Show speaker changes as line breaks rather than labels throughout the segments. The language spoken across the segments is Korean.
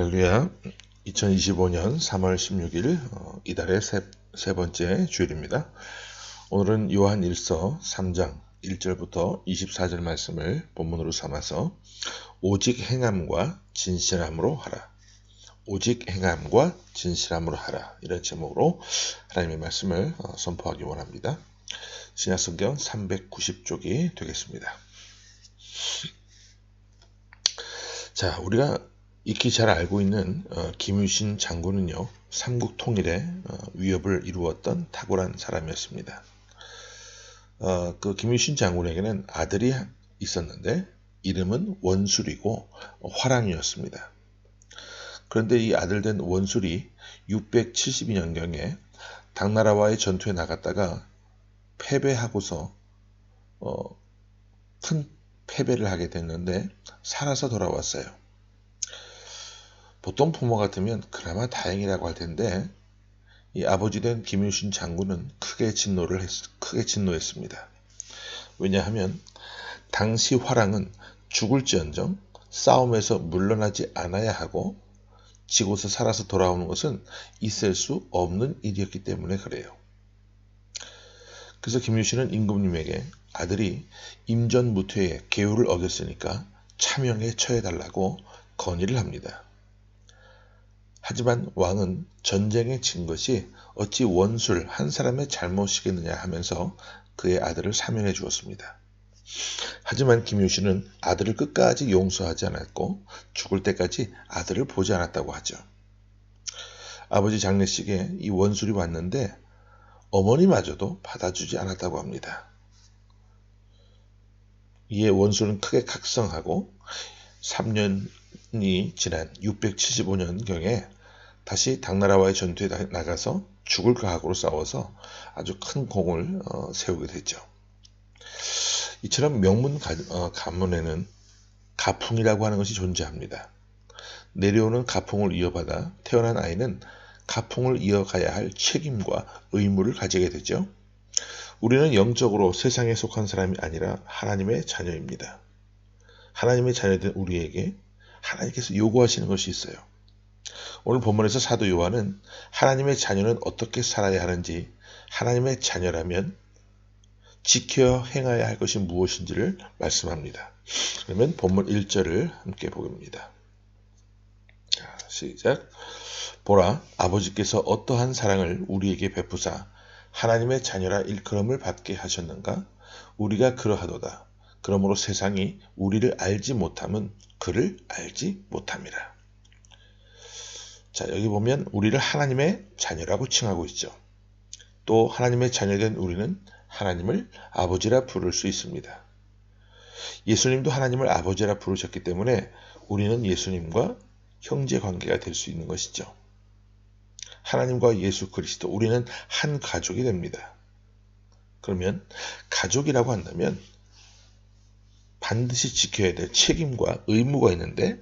할렐루야. 2025년 3월 16일 이달의 세 번째 주일입니다. 오늘은 요한 1서 3장 1절부터 24절 말씀을 본문으로 삼아서 오직 행함과 진실함으로 하라. 오직 행함과 진실함으로 하라. 이런 제목으로 하나님의 말씀을 선포하기 원합니다. 신약성경 390쪽이 되겠습니다. 자, 우리가 익히 잘 알고 있는 김유신 장군은요, 삼국 통일에 위협을 이루었던 탁월한 사람이었습니다. 그 김유신 장군에게는 아들이 있었는데 이름은 원술이고 화랑이었습니다. 그런데 이 아들 된 원술이 672년경에 당나라와의 전투에 나갔다가 패배하고서 큰 패배를 하게 됐는데 살아서 돌아왔어요. 보통 부모 같으면 그나마 다행이라고 할 텐데 이 아버지 된 김유신 장군은 크게 진노했습니다. 왜냐하면 당시 화랑은 죽을지언정 싸움에서 물러나지 않아야 하고 지고서 살아서 돌아오는 것은 있을 수 없는 일이었기 때문에 그래요. 그래서 김유신은 임금님에게 아들이 임전무퇴의 계율을 어겼으니까 차명에 처해달라고 건의를 합니다. 하지만 왕은 전쟁에 진 것이 어찌 원술 한 사람의 잘못이겠느냐 하면서 그의 아들을 사면해 주었습니다. 하지만 김유신은 아들을 끝까지 용서하지 않았고 죽을 때까지 아들을 보지 않았다고 하죠. 아버지 장례식에 이 원술이 왔는데 어머니마저도 받아주지 않았다고 합니다. 이에 원술은 크게 각성하고 3년이 지난 675년경에 다시 당나라와의 전투에 나가서 죽을 각오로 싸워서 아주 큰 공을 세우게 됐죠. 이처럼 명문 가문에는 가풍이라고 하는 것이 존재합니다. 내려오는 가풍을 이어받아 태어난 아이는 가풍을 이어가야 할 책임과 의무를 가지게 되죠. 우리는 영적으로 세상에 속한 사람이 아니라 하나님의 자녀입니다. 하나님의 자녀된 우리에게 하나님께서 요구하시는 것이 있어요. 오늘 본문에서 사도 요한은 하나님의 자녀는 어떻게 살아야 하는지, 하나님의 자녀라면 지켜야 행해야 할 것이 무엇인지를 말씀합니다. 그러면 본문 1절을 함께 보겠습니다. 자, 시작. 보라, 아버지께서 어떠한 사랑을 우리에게 베푸사 하나님의 자녀라 일컬음을 받게 하셨는가? 우리가 그러하도다. 그러므로 세상이 우리를 알지 못함은 그를 알지 못함이라. 자, 여기 보면 우리를 하나님의 자녀라고 칭하고 있죠. 또 하나님의 자녀된 우리는 하나님을 아버지라 부를 수 있습니다. 예수님도 하나님을 아버지라 부르셨기 때문에 우리는 예수님과 형제 관계가 될 수 있는 것이죠. 하나님과 예수 그리스도, 우리는 한 가족이 됩니다. 그러면 가족이라고 한다면 반드시 지켜야 될 책임과 의무가 있는데,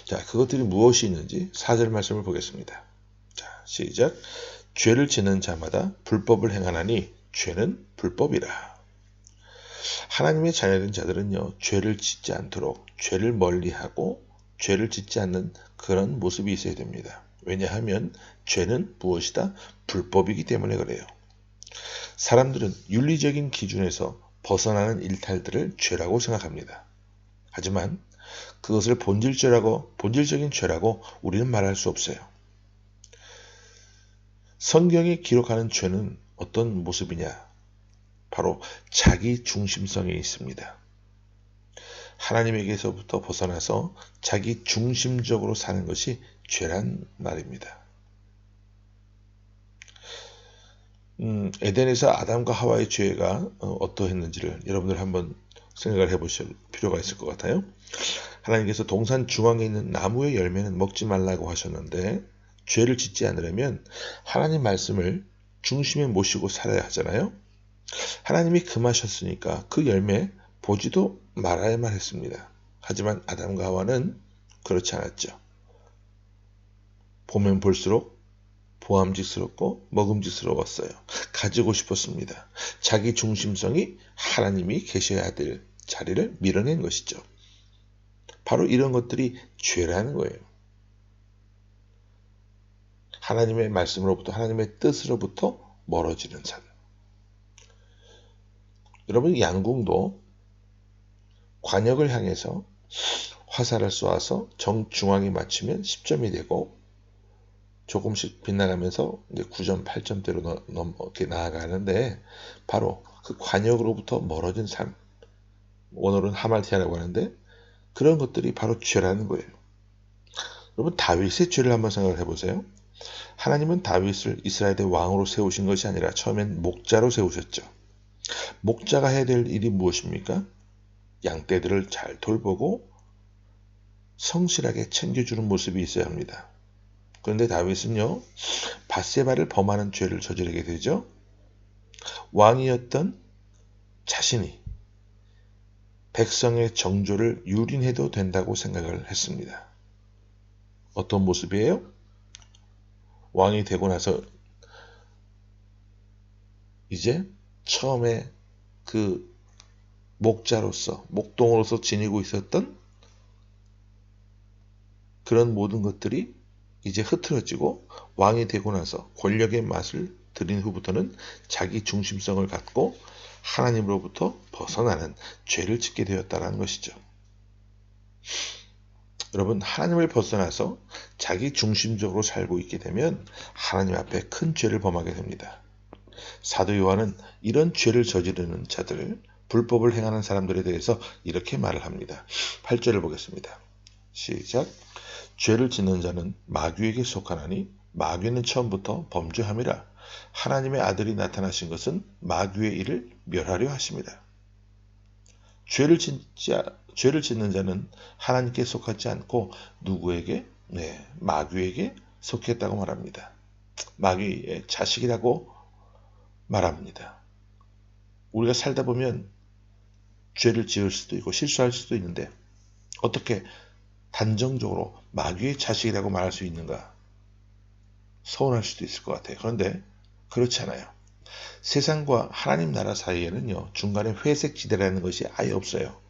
자, 그것들이 무엇이 있는지 4절 말씀을 보겠습니다. 자, 시작. 죄를 짓는 자마다 불법을 행하나니 죄는 불법이라. 하나님의 자녀된 자들은요, 죄를 짓지 않도록 죄를 멀리하고 죄를 짓지 않는 그런 모습이 있어야 됩니다. 왜냐하면 죄는 무엇이다? 불법이기 때문에 그래요. 사람들은 윤리적인 기준에서 벗어나는 일탈들을 죄라고 생각합니다. 하지만 그것을 본질적인 죄라고 우리는 말할 수 없어요. 성경이 기록하는 죄는 어떤 모습이냐? 바로 자기 중심성에 있습니다. 하나님에게서부터 벗어나서 자기 중심적으로 사는 것이 죄란 말입니다. 에덴에서 아담과 하와의 죄가 어떠했는지를 여러분들 한번 생각을 해보실 필요가 있을 것 같아요. 하나님께서 동산 중앙에 있는 나무의 열매는 먹지 말라고 하셨는데 죄를 짓지 않으려면 하나님 말씀을 중심에 모시고 살아야 하잖아요. 하나님이 금하셨으니까 그 열매 보지도 말아야만 했습니다. 하지만 아담과 하와는 그렇지 않았죠. 보면 볼수록 보암직스럽고 먹음직스러웠어요. 가지고 싶었습니다. 자기 중심성이 하나님이 계셔야 될 자리를 밀어낸 것이죠. 바로 이런 것들이 죄라는 거예요. 하나님의 말씀으로부터 하나님의 뜻으로부터 멀어지는 삶. 여러분 양궁도 관역을 향해서 화살을 쏘아서 정중앙에 맞추면 10점이 되고 조금씩 빗나가면서 이제 9점, 8점대로 이렇게 나아가는데 바로 그 관역으로부터 멀어진 삶. 오늘은 하말티아라고 하는데 그런 것들이 바로 죄라는 거예요. 여러분 다윗의 죄를 한번 생각을 해보세요. 하나님은 다윗을 이스라엘의 왕으로 세우신 것이 아니라 처음엔 목자로 세우셨죠. 목자가 해야 될 일이 무엇입니까? 양떼들을 잘 돌보고 성실하게 챙겨주는 모습이 있어야 합니다. 그런데 다윗은요, 밧세바를 범하는 죄를 저지르게 되죠. 왕이었던 자신이 백성의 정조를 유린해도 된다고 생각을 했습니다. 어떤 모습이에요? 왕이 되고 나서 이제 처음에 그 목자로서, 목동으로서 지니고 있었던 그런 모든 것들이 이제 흐트러지고 왕이 되고 나서 권력의 맛을 들인 후부터는 자기 중심성을 갖고 하나님으로부터 벗어나는 죄를 짓게 되었다는 것이죠. 여러분 하나님을 벗어나서 자기 중심적으로 살고 있게 되면 하나님 앞에 큰 죄를 범하게 됩니다. 사도 요한은 이런 죄를 저지르는 자들, 불법을 행하는 사람들에 대해서 이렇게 말을 합니다. 8절을 보겠습니다. 시작. 죄를 짓는 자는 마귀에게 속하나니 마귀는 처음부터 범죄함이라. 하나님의 아들이 나타나신 것은 마귀의 일을 멸하려 하심이라. 죄를 짓는 자는 하나님께 속하지 않고 누구에게? 마귀에게 속했다고 말합니다. 마귀의 자식이라고 말합니다. 우리가 살다 보면 죄를 지을 수도 있고 실수할 수도 있는데 어떻게 단정적으로 마귀의 자식이라고 말할 수 있는가? 서운할 수도 있을 것 같아요. 그런데 그렇지 않아요. 세상과 하나님 나라 사이에는요, 중간에 회색 지대라는 것이 아예 없어요.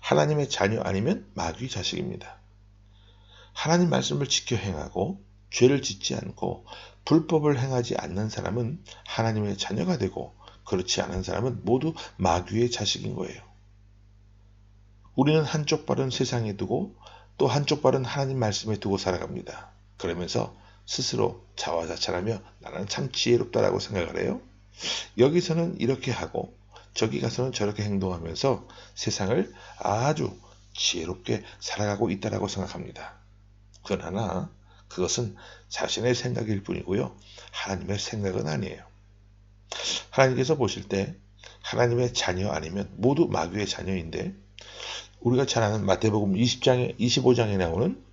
하나님의 자녀 아니면 마귀 자식입니다. 하나님 말씀을 지켜 행하고 죄를 짓지 않고 불법을 행하지 않는 사람은 하나님의 자녀가 되고 그렇지 않은 사람은 모두 마귀의 자식인 거예요. 우리는 한쪽 발은 세상에 두고 또 한쪽 발은 하나님 말씀에 두고 살아갑니다. 그러면서 스스로 자화자찬하며 나는 참 지혜롭다라고 생각을 해요. 여기서는 이렇게 하고 저기 가서는 저렇게 행동하면서 세상을 아주 지혜롭게 살아가고 있다라고 생각합니다. 그러나 그것은 자신의 생각일 뿐이고요. 하나님의 생각은 아니에요. 하나님께서 보실 때 하나님의 자녀 아니면 모두 마귀의 자녀인데 우리가 잘 아는 마태복음 25장에 나오는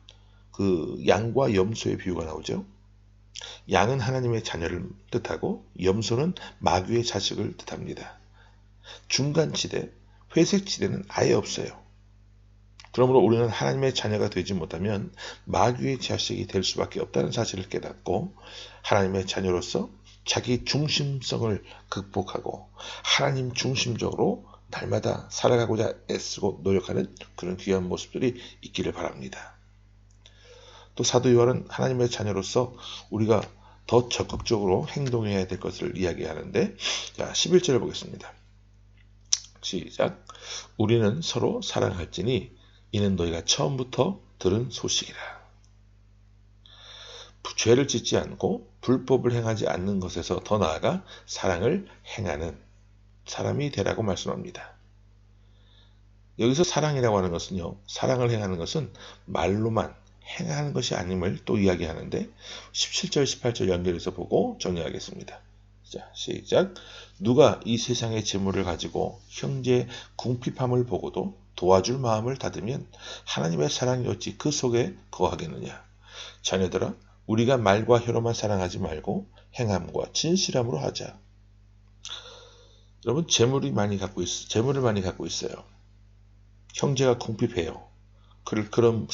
그 양과 염소의 비유가 나오죠. 양은 하나님의 자녀를 뜻하고 염소는 마귀의 자식을 뜻합니다. 중간지대, 회색지대는 아예 없어요. 그러므로 우리는 하나님의 자녀가 되지 못하면 마귀의 자식이 될 수밖에 없다는 사실을 깨닫고 하나님의 자녀로서 자기 중심성을 극복하고 하나님 중심적으로 날마다 살아가고자 애쓰고 노력하는 그런 귀한 모습들이 있기를 바랍니다. 또 사도 요한은 하나님의 자녀로서 우리가 더 적극적으로 행동해야 될 것을 이야기하는데, 자, 11절을 보겠습니다. 시작. 우리는 서로 사랑할지니 이는 너희가 처음부터 들은 소식이라. 죄를 짓지 않고 불법을 행하지 않는 것에서 더 나아가 사랑을 행하는 사람이 되라고 말씀합니다. 여기서 사랑이라고 하는 것은요, 사랑을 행하는 것은 말로만 행하는 것이 아님을 또 이야기하는데 17절, 18절 연결해서 보고 정리하겠습니다. 자, 시작. 누가 이 세상의 재물을 가지고 형제의 궁핍함을 보고도 도와줄 마음을 닫으면 하나님의 사랑이 어찌 그 속에 거하겠느냐. 자녀들아, 우리가 말과 혀로만 사랑하지 말고 행함과 진실함으로 하자. 여러분, 재물을 많이 갖고 있어요. 형제가 궁핍해요. 그런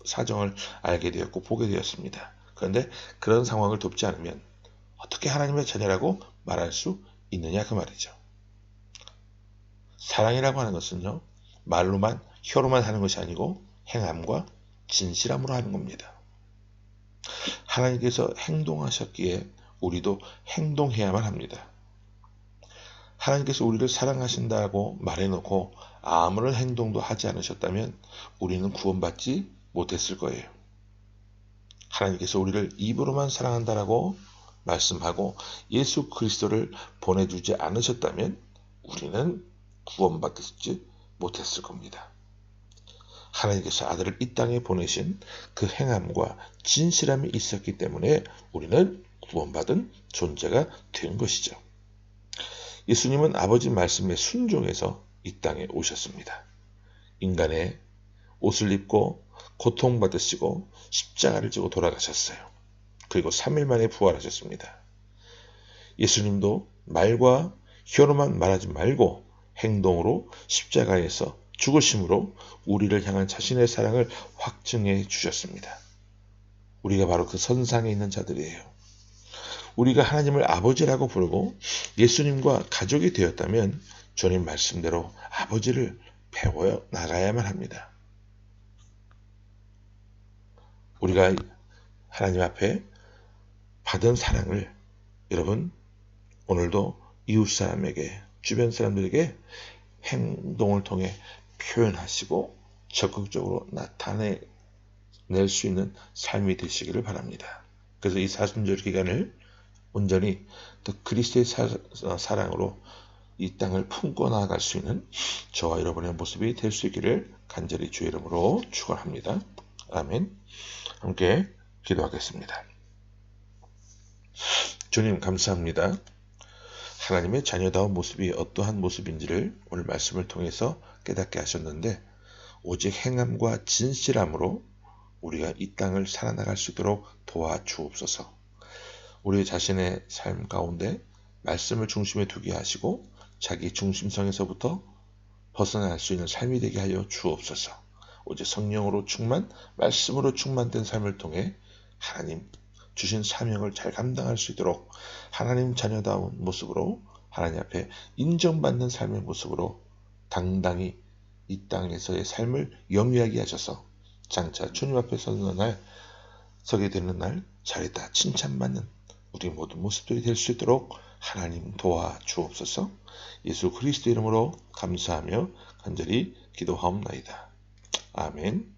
사정을 알게 되었고 보게 되었습니다. 그런데 그런 상황을 돕지 않으면 어떻게 하나님의 자녀라고 말할 수 있느냐 그 말이죠. 사랑이라고 하는 것은요, 말로만 혀로만 하는 것이 아니고 행함과 진실함으로 하는 겁니다. 하나님께서 행동하셨기에 우리도 행동해야만 합니다. 하나님께서 우리를 사랑하신다고 말해놓고 아무런 행동도 하지 않으셨다면 우리는 구원받지 못했을 거예요. 하나님께서 우리를 입으로만 사랑한다라고 말씀하고 예수 그리스도를 보내주지 않으셨다면 우리는 구원받지 못했을 겁니다. 하나님께서 아들을 이 땅에 보내신 그 행함과 진실함이 있었기 때문에 우리는 구원받은 존재가 된 것이죠. 예수님은 아버지 말씀에 순종해서 이 땅에 오셨습니다. 인간의 옷을 입고 고통받으시고 십자가를 지고 돌아가셨어요. 그리고 3일 만에 부활하셨습니다. 예수님도 말과 혀로만 말하지 말고 행동으로 십자가에서 죽으심으로 우리를 향한 자신의 사랑을 확증해 주셨습니다. 우리가 바로 그 선상에 있는 자들이에요. 우리가 하나님을 아버지라고 부르고 예수님과 가족이 되었다면 주님 말씀대로 아버지를 배워 나가야만 합니다. 우리가 하나님 앞에 받은 사랑을 여러분 오늘도 이웃 사람에게 주변 사람들에게 행동을 통해 표현하시고 적극적으로 나타낼 수 있는 삶이 되시기를 바랍니다. 그래서 이 사순절 기간을 온전히 더 그리스도의 사랑으로 이 땅을 품고 나아갈 수 있는 저와 여러분의 모습이 될 수 있기를 간절히 주의 이름으로 축원합니다. 아멘. 함께 기도하겠습니다. 주님 감사합니다. 하나님의 자녀다운 모습이 어떠한 모습인지를 오늘 말씀을 통해서 깨닫게 하셨는데 오직 행함과 진실함으로 우리가 이 땅을 살아나갈 수 있도록 도와주옵소서. 우리 자신의 삶 가운데 말씀을 중심에 두게 하시고 자기 중심성에서부터 벗어날 수 있는 삶이 되게 하여 주옵소서. 오직 성령으로 충만, 말씀으로 충만된 삶을 통해 하나님 주신 사명을 잘 감당할 수 있도록 하나님 자녀다운 모습으로 하나님 앞에 인정받는 삶의 모습으로 당당히 이 땅에서의 삶을 영위하게 하셔서 장차 주님 앞에 서게 되는 날 잘했다 칭찬받는 우리 모든 모습들이 될 수 있도록 하나님 도와주옵소서. 예수 그리스도 이름으로 감사하며 간절히 기도하옵나이다. 아멘.